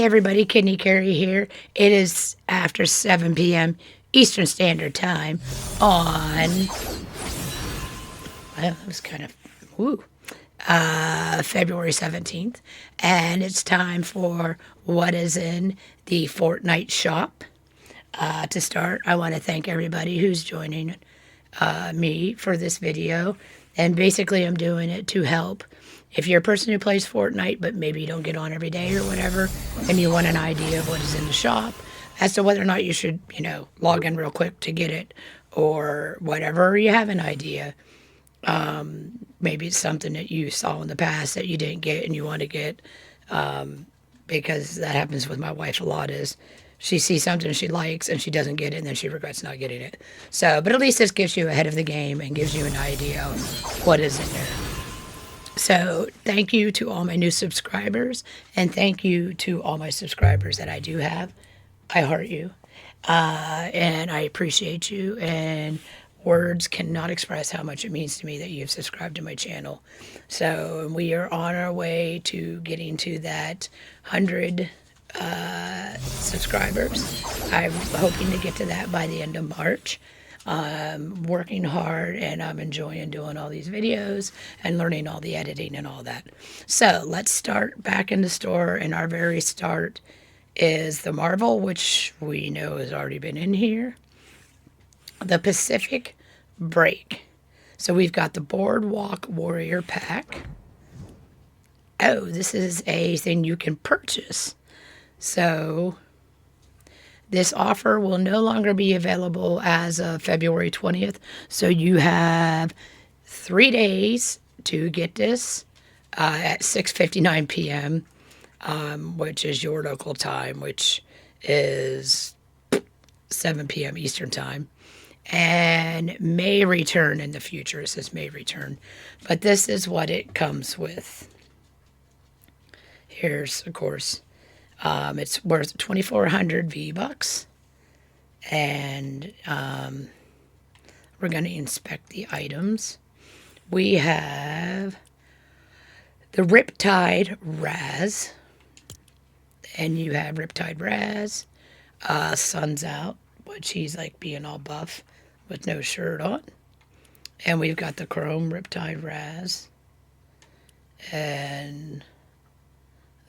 Hey everybody, Kidney Carrie here. It is after 7 p.m. Eastern Standard Time on, well, it was kind of, February 17th. And it's time for what is in the Fortnite Shop. To start, I want to thank everybody who's joining me for this video. And basically, I'm doing it to help. If you're a person who plays Fortnite, but maybe you don't get on every day or whatever, and you want an idea of what is in the shop, as to whether or not you should, log in real quick to get it, or whatever, you have an idea. Maybe it's something that you saw in the past that you didn't get and you want to get, because that happens with my wife a lot, is she sees something she likes and she doesn't get it and then she regrets not getting it. So, but at least this gives you ahead of the game and gives you an idea of what is in there. So thank you to all my new subscribers, and thank you to all my subscribers that I do have. I heart you, and I appreciate you, and words cannot express how much it means to me that you've subscribed to my channel. So we are on our way to getting to that 100 subscribers. I'm hoping to get to that by the end of March. I'm working hard and I'm enjoying doing all these videos and learning all the editing and all that. So let's start back in the store, and our very start is the Marvel, which we know has already been in here. The Pacific Break. So we've got the Boardwalk Warrior Pack. Oh, this is a thing you can purchase. So this offer will no longer be available as of February 20th. So you have 3 days to get this at 6:59 p.m., which is your local time, which is 7 p.m. Eastern time. And may return in the future. It says may return. But this is what it comes with. Here's, of course, it's worth 2,400 V-Bucks. And we're going to inspect the items. We have the Riptide Raz. And you have Riptide Raz. Sun's out, but she's like being all buff with no shirt on. And we've got the Chrome Riptide Raz. And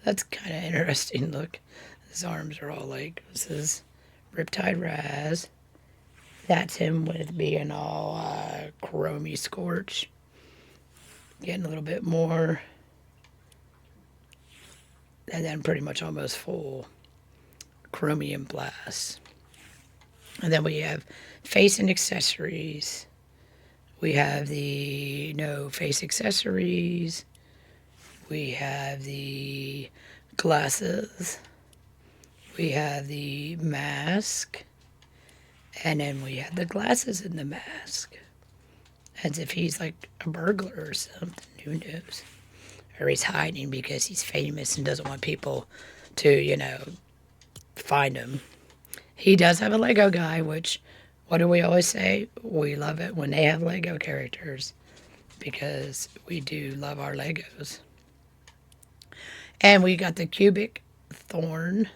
that's kind of interesting. Look, his arms are all like, this is Riptide Raz. That's him with being all chromey scorch. Getting a little bit more. And then pretty much almost full chromium blast. And then we have face and accessories. We have the no face accessories. We have the glasses. We have the mask. And then we have the glasses in the mask. As if he's like a burglar or something. Who knows? Or he's hiding because he's famous and doesn't want people to, find him. He does have a Lego guy, which, what do we always say? We love it when they have Lego characters, because we do love our Legos. And we got the Cubic Thorn,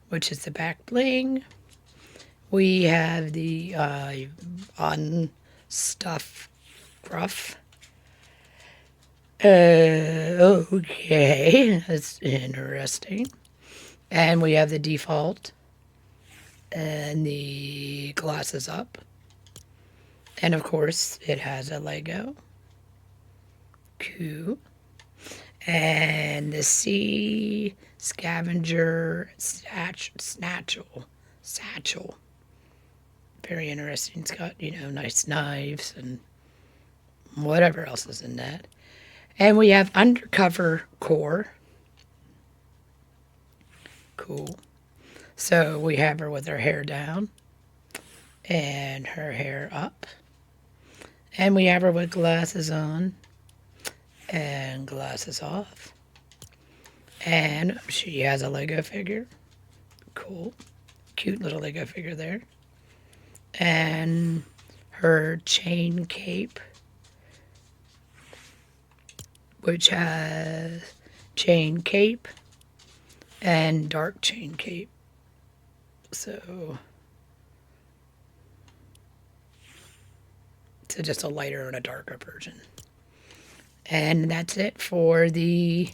which is the back bling. We have the Unstuff Gruff. Okay, that's interesting. And we have the default. And the glasses up. And of course, it has a Lego. Cool. And the Sea Scavenger Satchel. Very interesting. It's got, nice knives and whatever else is in that. And we have Undercover Core. Cool. So we have her with her hair down and her hair up. And we have her with glasses on and glasses off. And she has a Lego figure. Cool. Cute little Lego figure there. And her chain cape, which has chain cape, and dark chain cape. So just a lighter and a darker version. And that's it for the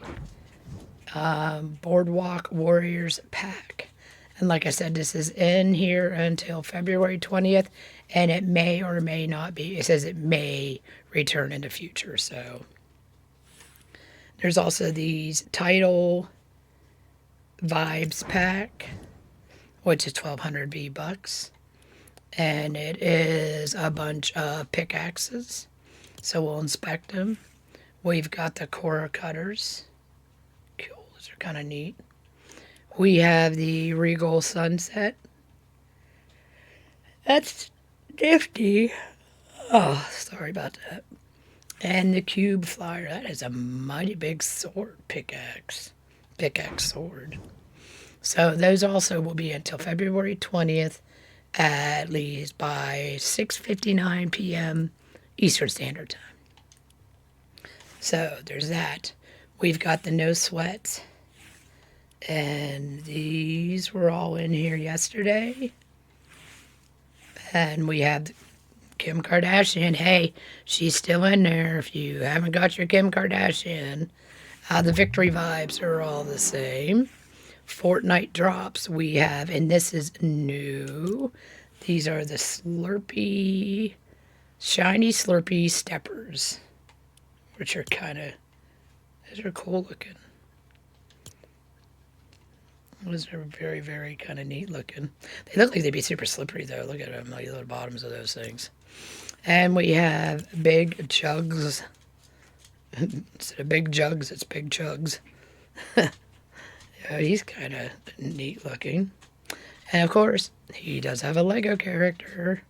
Boardwalk Warriors pack. And like I said, this is in here until February 20th, and it may or may not be. It says it may return in the future. So there's also these Title Vibes pack, which is 1,200 V-Bucks. And it is a bunch of pickaxes. So we'll inspect them. We've got the Cora cutters. Cool, those are kind of neat. We have the Regal Sunset. That's nifty. Oh, sorry about that. And the Cube Flyer. That is a mighty big sword pickaxe. Pickaxe sword. So those also will be until February 20th, at least by 6:59 p.m. Eastern Standard Time. So there's that. We've got the No Sweats. And these were all in here yesterday. And we have Kim Kardashian. Hey, she's still in there. If you haven't got your Kim Kardashian, the victory vibes are all the same. Fortnite drops we have, and this is new. These are the Slurpee, shiny Slurpee steppers, which are these are cool looking. Those are very, very kind of neat looking. They look like they'd be super slippery though. Look at them, like the bottoms of those things. And we have big jugs. Instead of big jugs, it's big chugs. Yeah, he's kind of neat looking. And of course, he does have a Lego character,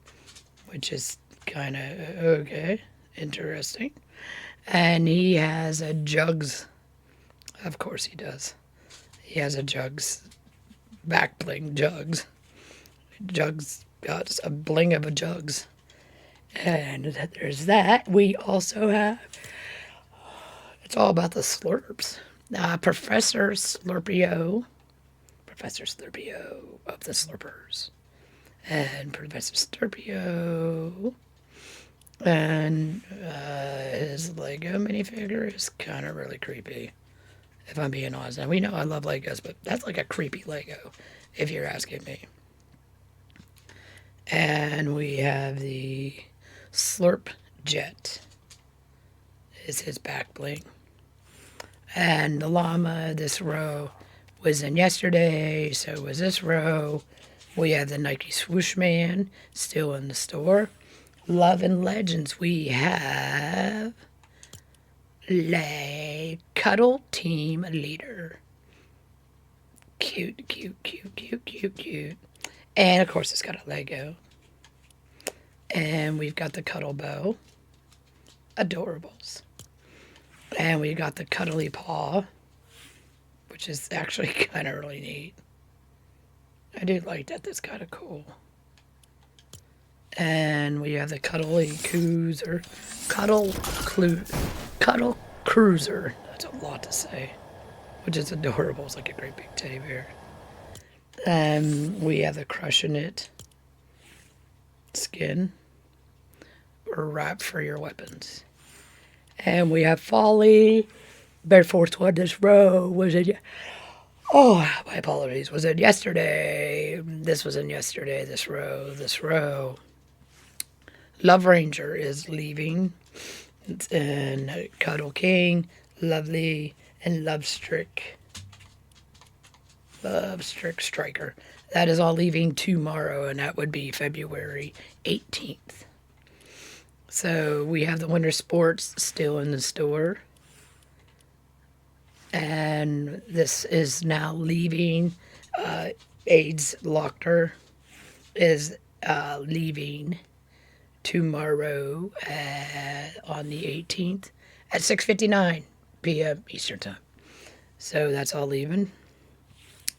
which is kind of okay, interesting. And he has a jugs. Of course he does. He has a jugs, back bling jugs. Jugs got a bling of a jugs. And there's that. We also have, it's all about the slurps. Professor Slurpio of the Slurpers. And Professor Slurpio. And his Lego minifigure is kind of really creepy, if I'm being honest. And we know I love Legos, but that's like a creepy Lego, if you're asking me. And we have the Slurp Jet is his back bling. And the llama, this row, was in yesterday, so was this row. We have the Nike Swoosh Man still in the store. Love and Legends, we have Cuddle Team Leader. Cute, cute, cute, cute, cute, cute. And of course it's got a Lego. And we've got the Cuddle Bow. Adorables. And we got the Cuddly Paw, which is actually kind of really neat. I do like that. That's kind of cool. And we have the Cuddly Cruiser. Cuddle Cruiser. That's a lot to say. Which is adorable. It's like a great big teddy bear. We have the Crushing It skin. Or wrap for your weapons. And we have Folly. Very fourth one. This row was it. Oh, my apologies. Was it yesterday? This was in yesterday. This row. Love Ranger is leaving. And Cuddle King, Lovely, and Love Strick Striker. That is all leaving tomorrow, and that would be February 18th. So we have the Winter Sports still in the store. And this is now leaving. AIDS Lochter is leaving tomorrow on the 18th at 6:59 p.m. Eastern Time. So that's all leaving.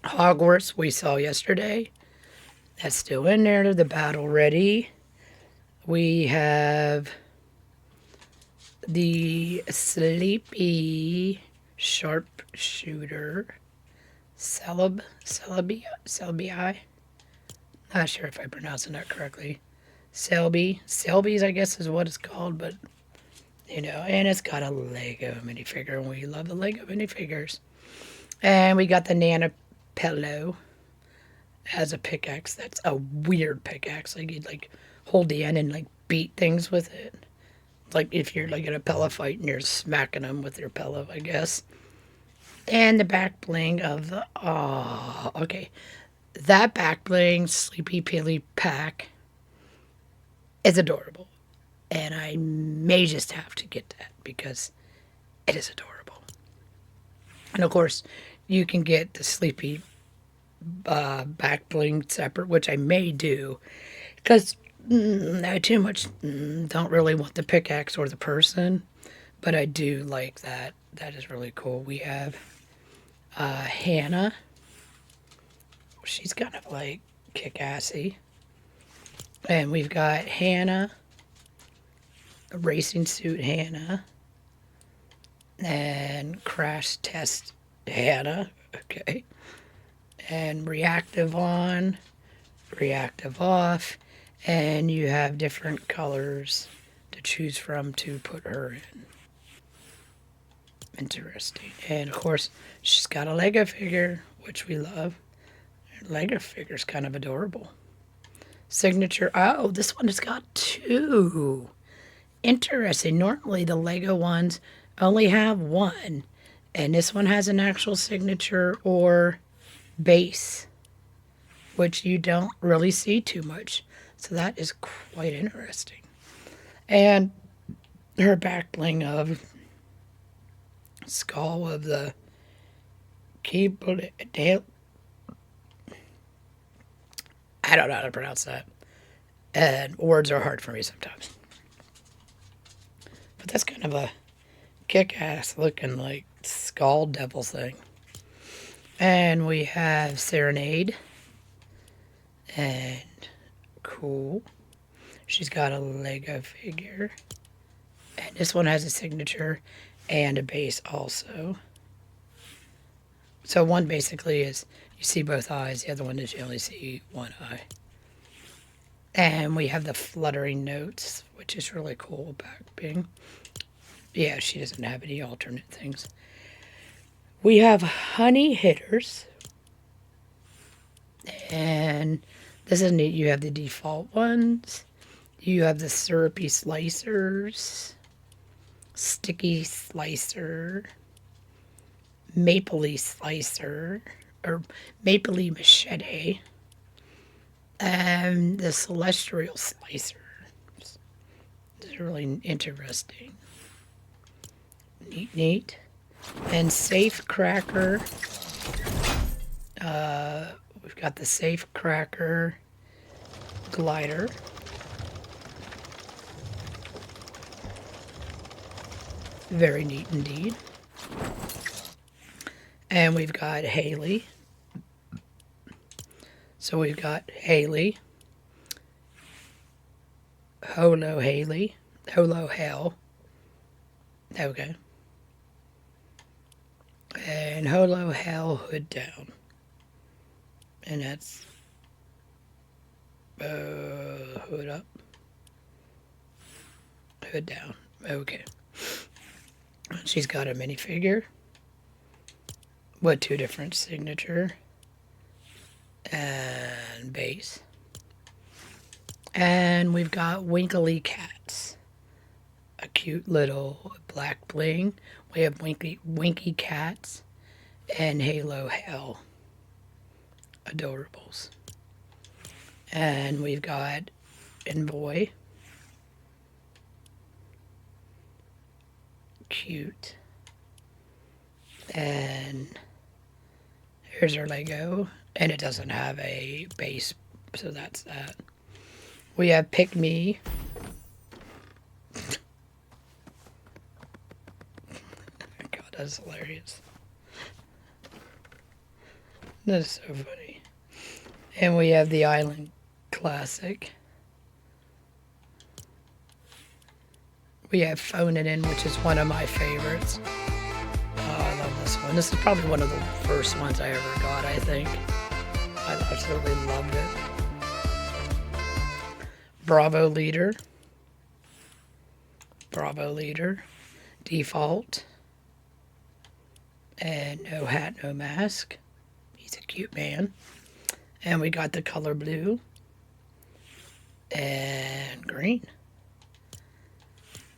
Hogwarts we saw yesterday. That's still in there. The Battle Ready. We have the Sleepy Sharpshooter Celebi. Not sure if I'm pronouncing that correctly. Selby's, I guess, is what it's called, but and it's got a Lego minifigure, and we love the Lego minifigures. And we got the Nana Pillow as a pickaxe. That's a weird pickaxe. Like you'd hold the end and beat things with it. Like if you're in a pillow fight and you're smacking them with your pillow, I guess. And the back bling of the okay. That back bling Sleepy Pilly pack is adorable. And I may just have to get that because it is adorable. And of course, you can get the Sleepy back bling separate, which I may do because no too much. Don't really want the pickaxe or the person, but I do like that. That is really cool. We have Hannah. She's kind of kick-assy. And we've got Hannah, a racing suit Hannah, and crash test Hannah. Okay. And reactive on, reactive off, and you have different colors to choose from to put her in. Interesting. And of course, she's got a Lego figure, which we love. Her Lego figure's kind of adorable. Signature. Oh, this one has got two. Interesting. Normally, the Lego ones only have one, and this one has an actual signature or base, which you don't really see too much. So that is quite interesting. And her back bling of skull of the keyboard. I don't know how to pronounce that. And words are hard for me sometimes. But that's kind of a kick-ass looking skull devil thing. And we have Serenade. And cool. She's got a Lego figure. And this one has a signature and a base also. So one basically is you see both eyes. The other one is you only see one eye. And we have the fluttering notes, which is really cool back being. Yeah, she doesn't have any alternate things. We have honey hitters. And this is neat. You have the default ones. You have the syrupy slicers. Sticky slicer. Mapley slicer. Or mapley machete. And the celestial slicer. This is really interesting. Neat. And safe cracker. We've got the safe cracker glider. Very neat indeed. And we've got Haley. So we've got Haley. Holo Haley. Holo Hell. Okay. And Holo Hell hood down. And that's hood up. Hood down. Okay. She's got a minifigure with two different signature and base. And we've got Winkly Cats. A cute little black bling. We have Winky Cats and Halo Hell. Adorables. And we've got Envoy. Cute. And here's our Lego. And it doesn't have a base, so that's that. We have Pick Me. God, that's hilarious. That's so funny. And we have the Island Classic. We have Phone It In, which is one of my favorites. Oh, I love this one. And this is probably one of the first ones I ever got, I think. I absolutely loved it. Bravo leader. Bravo leader. Default. And no hat, no mask. He's a cute man. And we got the color blue. And green.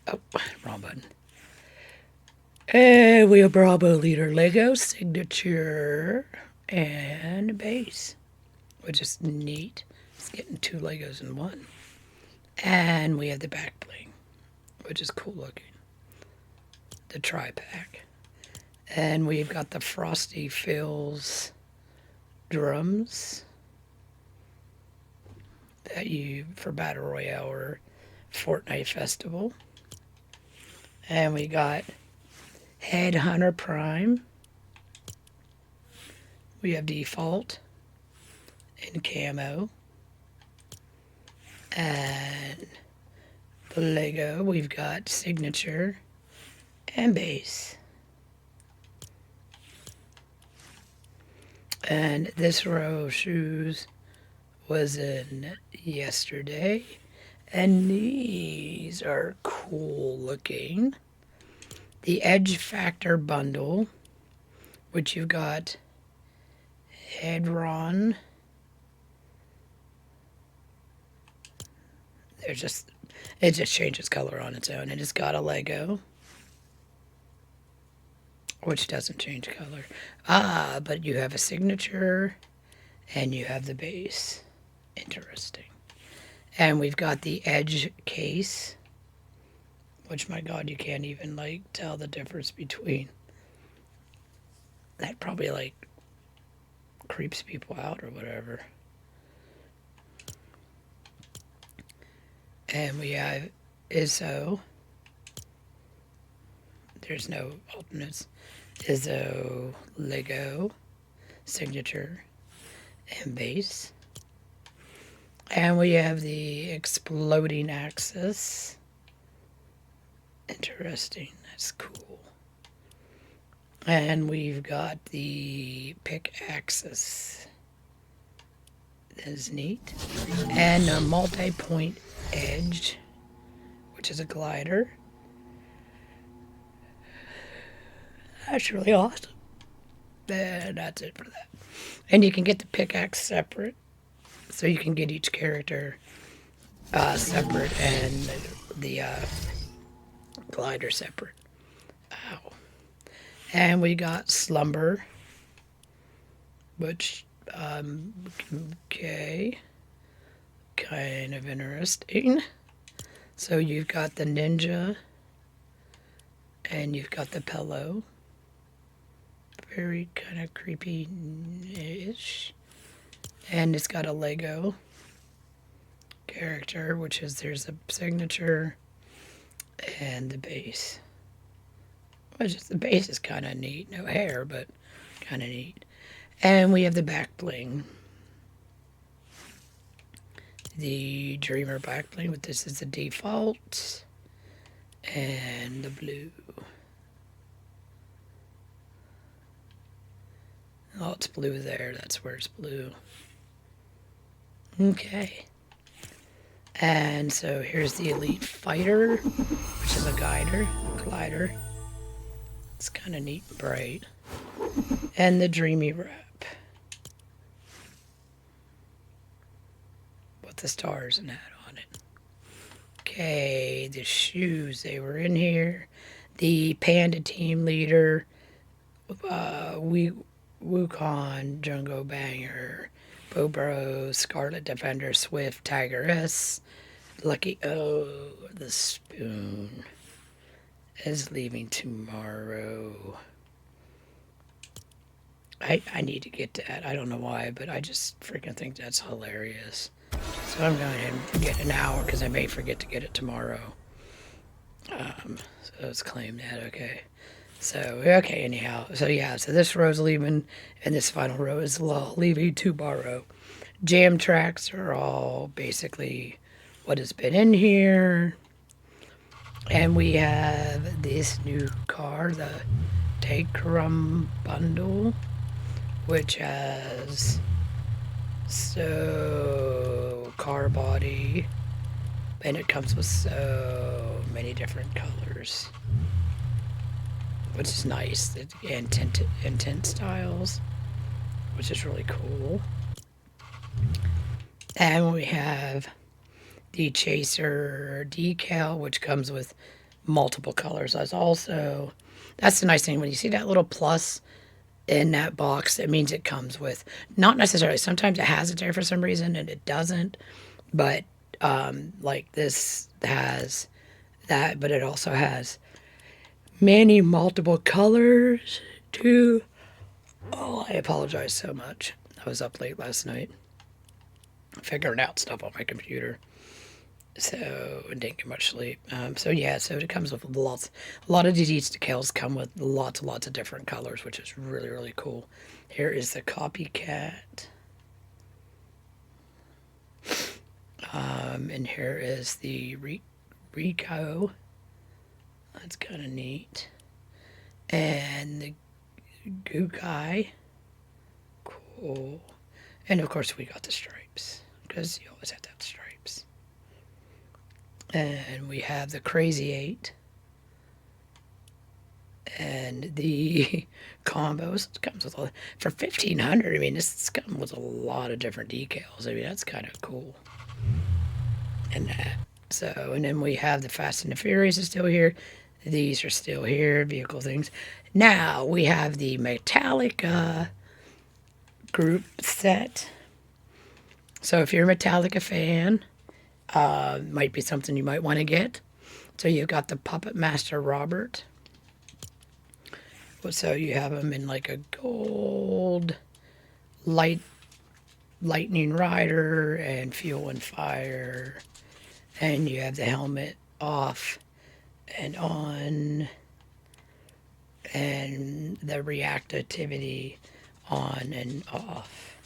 Oh, wrong button. And we have Bravo leader Lego signature and base, which is neat. It's getting 2 Legos in one. And we have the back bling, which is cool looking. The tri-pack. And we've got the Frosty Fills drums that you for Battle Royale or Fortnite Festival. And we got Headhunter Prime. We have Default in camo. And the Lego, we've got Signature and Base. And this row of shoes was in yesterday. And these are cool looking. The Edge Factor bundle, which you've got Hedron. It just changes color on its own. And it's got a Lego, which doesn't change color. But you have a signature and you have the base. Interesting. And we've got the Edge case, which, my God, you can't even, like, tell the difference between. That probably, like, creeps people out or whatever. And we have Izzo. There's no alternates. Izzo, Lego, signature, and base. And we have the exploding axis. Interesting. That's cool. And we've got the pick axis. That is neat. And a multi-point edge, which is a glider. That's really awesome. And that's it for that. And you can get the pickaxe separate. So you can get each character separate and the glider separate. Ow. And we got Slumber, which, okay, kind of interesting. So you've got the ninja and you've got the pillow. Very kind of creepy-ish. And it's got a Lego character, which is there's a signature and the base. Which is, the base is kind of neat. No hair, but kind of neat. And we have the back bling. The Dreamer back bling, but this is the default. And the blue. Oh, it's blue there. That's where it's blue. Okay. And so here's the Elite Fighter, which is a glider. It's kind of neat and bright. And the Dreamy Wrap. With the stars and that on it. Okay, the shoes, they were in here. The Panda Team Leader, Wukong, Jungo Banger, Bobro, Scarlet Defender, Swift, Tigress, Lucky O, the Spoon is leaving tomorrow. I need to get that. I don't know why, but I just freaking think that's hilarious. So I'm going to get an hour because I may forget to get it tomorrow. So let's claim that, okay. So, okay, anyhow. So, yeah, so this row's leaving, and this final row is leaving tomorrow. Jam tracks are all basically what has been in here. And we have this new car, the Take-Rum bundle, which has car body, and it comes with so many different colors, which is nice. And tint styles, which is really cool. And we have the Chaser decal, which comes with multiple colors. That's the nice thing when you see that little plus in that box. It means it comes with, not necessarily, sometimes it has it there for some reason and it doesn't, but like this has that, but it also has many multiple colors too. Oh, I apologize so much. I was up late last night figuring out stuff on my computer, so I didn't get much sleep. So it comes with a lot of these decals come with lots and lots of different colors, which is really, really cool. Here is the copycat. And here is the Rico. That's kind of neat. And the Goo Guy. Cool. And of course we got the stripes, because you always have to have the stripes. And we have the Crazy 8. And the combos. It comes with for $1,500. I mean, this comes with a lot of different decals. I mean, that's kind of cool. And that. So, and then we have the Fast and the Furious is still here. These are still here, vehicle things. Now we have the Metallica group set. So if you're a Metallica fan, might be something you might want to get. So you've got the Puppet Master Robert. So you have him in like a gold lightning rider and fuel and fire. And you have the helmet off and on, and the reactivity on and off.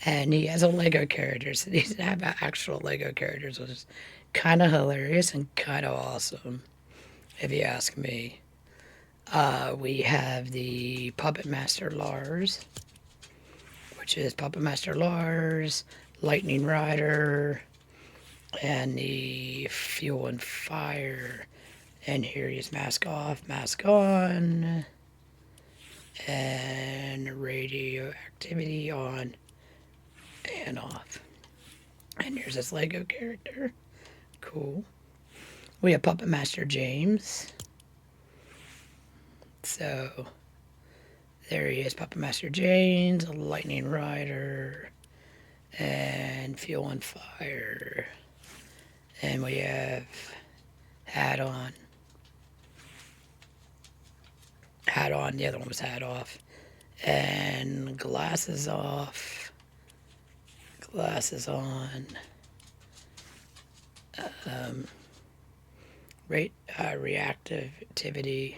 And he has a Lego character, so these have actual Lego characters, which is kind of hilarious and kind of awesome, if you ask me. We have the Puppet Master Lars, which is Puppet Master Lars, Lightning Rider, and the fuel and fire. And here is mask off, mask on, and radioactivity on and off. And here's this Lego character. Cool. We have Puppet Master James. So there he is, Puppet Master James, Lightning Rider, and fuel and fire. And we have hat on. Hat on, the other one was hat off. And glasses off. Glasses on. Reactivity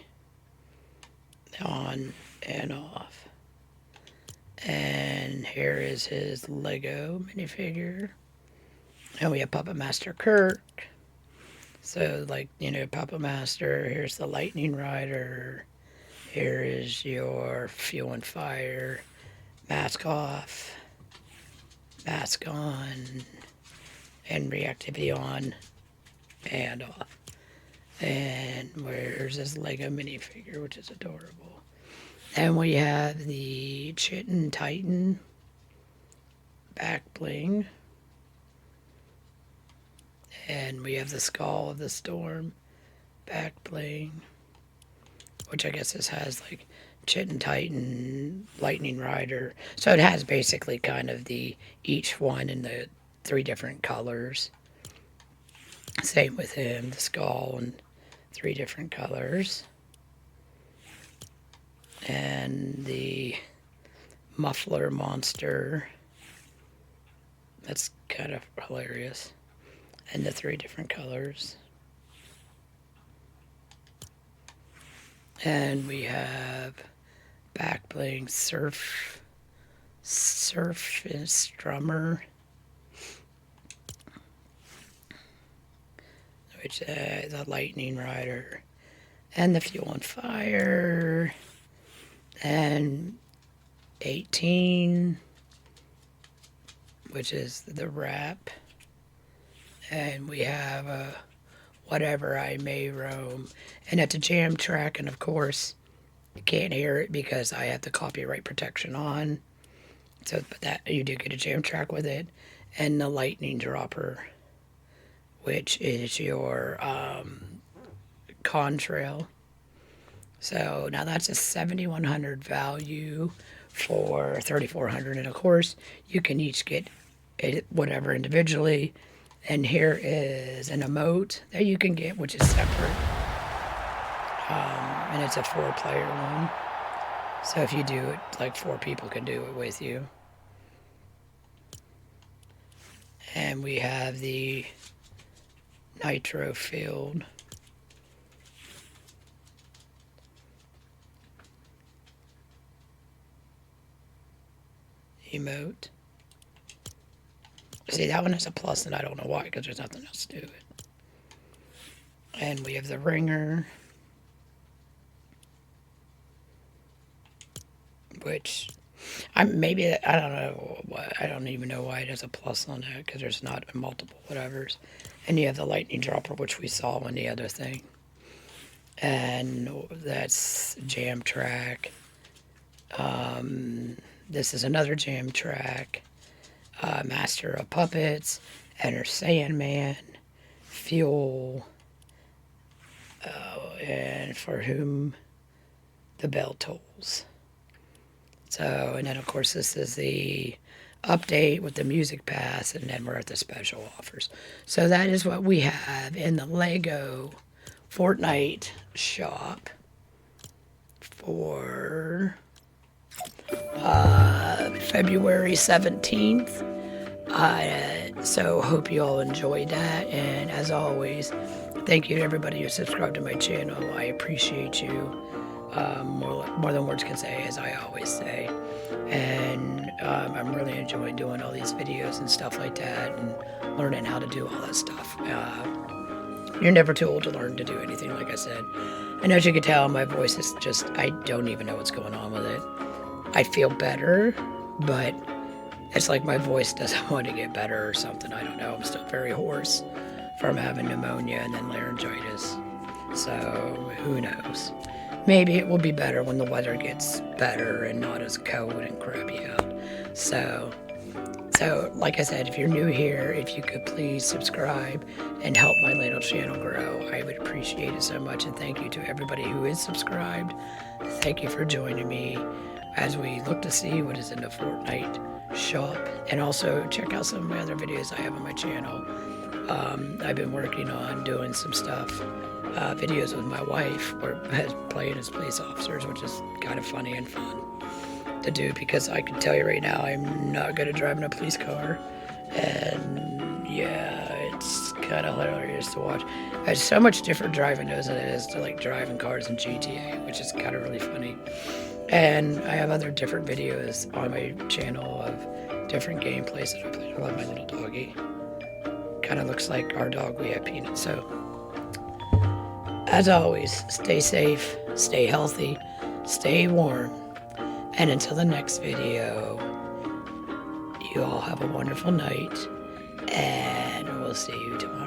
on and off. And here is his Lego minifigure. And we have Puppet Master Kirk. So, like, Puppet Master, here's the Lightning Rider. Here is your fuel and fire. Mask off. Mask on. And reactivity on and off. And where's this Lego minifigure, which is adorable. And we have the Chitin Titan back bling. And we have the Skull of the Storm back bling, which I guess this has like Chitin Titan, Lightning Rider. So it has basically kind of each one in the 3 different colors. Same with him, the skull in 3 different colors. And the muffler monster. That's kind of hilarious. And the 3 different colors. And we have back bling surf and strummer, which the Lightning Rider, and the Fuel and Fire, and 18, which is the rap, and we have Whatever I May Roam, and it's a jam track, and of course you can't hear it because I have the copyright protection on. So, but that you do get a jam track with it, and the Lightning Dropper, which is your contrail. So now that's a 7,100 value for 3,400, and of course you can each get it, whatever individually. And here is an emote that you can get, which is separate, and it's a 4-player one. So if you do it, like 4 people can do it with you. And we have the nitro filled emote. See, that one has a plus, and I don't know why, because there's nothing else to it. And we have the ringer, which I don't know why, I don't even know why it has a plus on that, because there's not multiple whatevers. And you have the lightning dropper, which we saw on the other thing, and that's jam track. This is another jam track. Master of Puppets, Enter Sandman, Fuel, and For Whom the Bell Tolls. So, and then of course this is the update with the music pass, and then we're at the special offers. So that is what we have in the Lego Fortnite shop for February 17th. So hope you all enjoyed that, and as always, thank you to everybody who subscribed to my channel. I appreciate you more than words can say, as I always say. And I'm really enjoying doing all these videos and stuff like that, and learning how to do all that stuff. You're never too old to learn to do anything, like I said. And as you can tell, my voice is just, I don't even know what's going on with it. I feel better, but it's like my voice doesn't want to get better or something. I don't know. I'm still very hoarse from having pneumonia and then laryngitis. So who knows? Maybe it will be better when the weather gets better and not as cold and crappy out. So like I said, if you're new here, if you could please subscribe and help my little channel grow, I would appreciate it so much. And thank you to everybody who is subscribed. Thank you for joining me as we look to see what is in the Fortnite shop. And also check out some of my other videos I have on my channel. I've been working on doing some stuff, videos with my wife, or playing as police officers, which is kind of funny and fun to do, because I can tell you right now, I'm not good at driving a police car, and yeah, it's kind of hilarious to watch. It's so much different driving those than it is to like driving cars in GTA, which is kind of really funny. And I have other different videos on my channel of different gameplays that I play. I love my little doggy. Kind of looks like our dog we have, Peanut. So, as always, stay safe, stay healthy, stay warm. And until the next video, you all have a wonderful night, and we'll see you tomorrow.